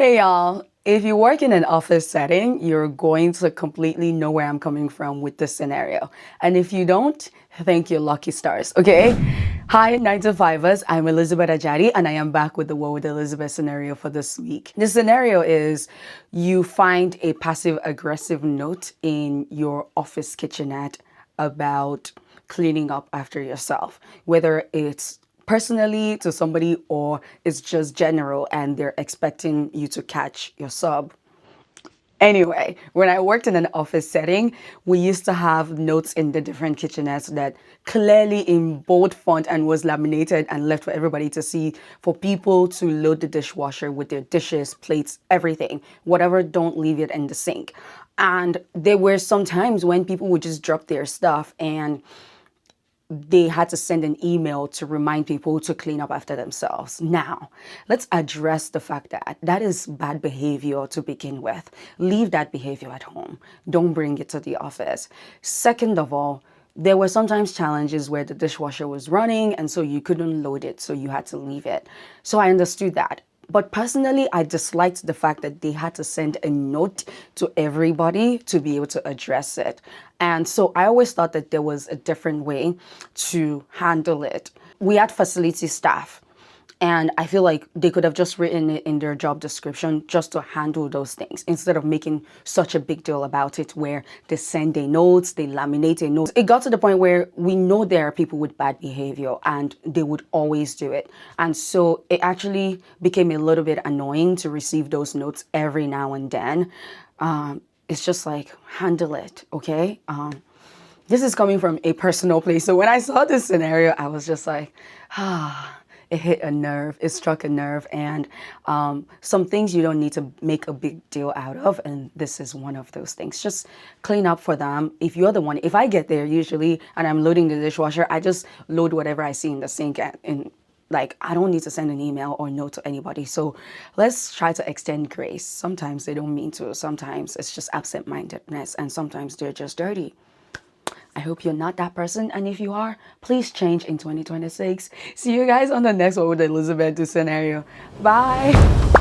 Hey y'all, if you work in an office setting, you're going to completely know where I'm coming from with this scenario. And if you don't, thank your lucky stars, okay? Hi, 9 to 5ers. I'm Elizabeth Ajadi, and I am back with the What with Elizabeth scenario for this week. The scenario is you find a passive aggressive note in your office kitchenette about cleaning up after yourself, whether it's personally to somebody or it's just general and they're expecting you to catch your sub. Anyway, when I worked in an office setting, we used to have notes in the different kitchenettes that clearly in bold font and was laminated and left for everybody to see for people to load the dishwasher with their dishes, plates, everything. Whatever, don't leave it in the sink. And there were some times when people would just drop their stuff and they had to send an email to remind people to clean up after themselves. Now, let's address the fact that that is bad behavior to begin with. Leave that behavior at home. Don't bring it to the office. Second of all, there were sometimes challenges where the dishwasher was running and so you couldn't load it, so you had to leave it. So I understood that. But personally, I disliked the fact that they had to send a note to everybody to be able to address it. And so I always thought that there was a different way to handle it. We had facility staff, and I feel like they could have just written it in their job description just to handle those things instead of making such a big deal about it where they send their notes, they laminate their notes. It got to the point where we know there are people with bad behavior and they would always do it. And so it actually became a little bit annoying to receive those notes every now and then. It's just like, handle it, okay? This is coming from a personal place. So when I saw this scenario, I was just like, it hit a nerve, it struck a nerve, and some things you don't need to make a big deal out of, and this is one of those things. Just clean up for them. If you're the one, if I get there usually and I'm loading the dishwasher, I just load whatever I see in the sink and like, I don't need to send an email or note to anybody. So let's try to extend grace. Sometimes they don't mean to, sometimes it's just absent-mindedness, and sometimes they're just dirty. I hope you're not that person, and if you are, please change in 2026. See you guys on the next One with Elizabeth Do scenario. Bye.